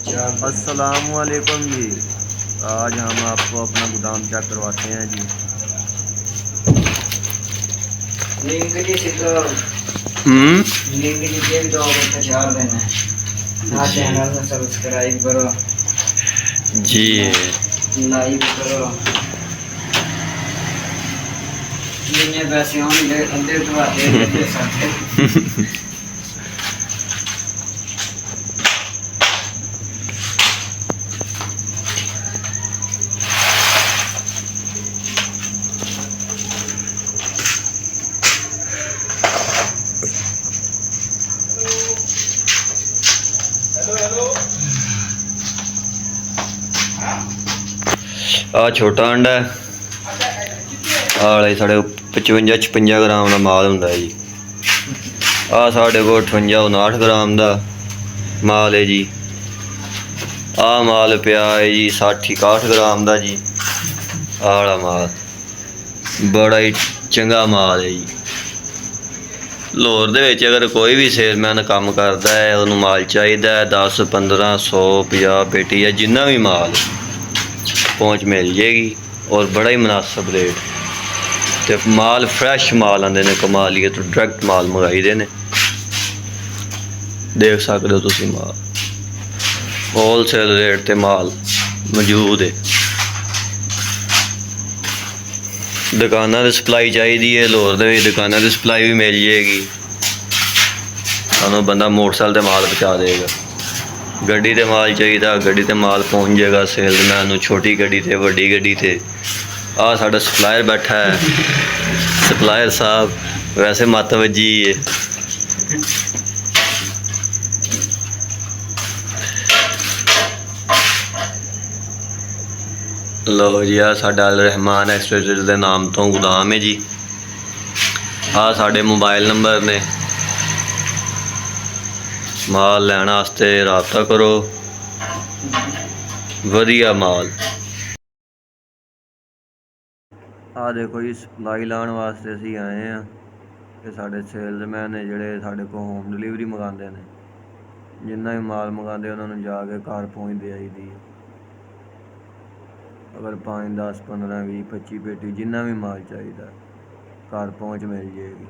अस्सलामुअलैकुम जी। आज हम आपको अपना गोदाम चेक करवाते हैं जी। लिंक जी सीधो लिंक जी भेज दो, चार देना है। हाँ, चैनल में सब्सक्राइब करो जी। लाइक करो। जिन्ने पैसे होंगे अद्धे तो आते अद्धे साथे। आ छोटा अंडा है, साढ़े 55-56 ग्राम का माल होंगे जी। आ साढ़े को 58-59 ग्राम का माल है जी। आ माल पिया है जी 60-61 ग्राम का जी। आला माल बड़ा ही चंगा माल है जी। लाहौर दे विच अगर कोई भी सेलमैन काम करता है उन्होंने माल चाहिए 10, 15, 100, 50 पेटी या जिन्ना भी माल पहुँच मिल जाएगी और बड़ा ही मुनासिब रेट। तो माल फ्रैश माल आते हैं, कमालिए तो डायरैक्ट माल मंगाई दे ने। देख सकते हो तुम माल होलसेल रेट ते माल मौजूद है। दुकाना की सप्लाई चाहिए लाहौर दे दुकाना की सप्लाई भी मिल जाएगी। सानू बंदा मोटरसाइकिल ते माल पहुँचा देगा। गड्डी ते माल चाहिए गड्डी ते माल पहुँच जाएगा सेलमैन, छोटी गड्डी ते वड्डी गड्डी ते। आ साडा सप्लायर बैठा है, सप्लायर साहब वैसे मत वजी है। लो जी, आ साडा रहमान एक्सप्रेस के नाम तो गोदाम है जी। आ साडे मोबाइल नंबर ने, माल लैण वास्ते राबता करो। वधिया माल आ देखो जी, सप्लाई लाने वास्ते असी आए हैं। ये साढ़े सेल्समैन ने जोड़े साढ़े को होम डिलीवरी मंगाते हैं। जिन्ना भी माल मंगाते उन्होंने जाके घर पहुँच दे आई दी। अगर 5, 10, 15, 20, 25 पेटी जिन्ना भी माल चाहिए घर पहुँच मिल जाएगी।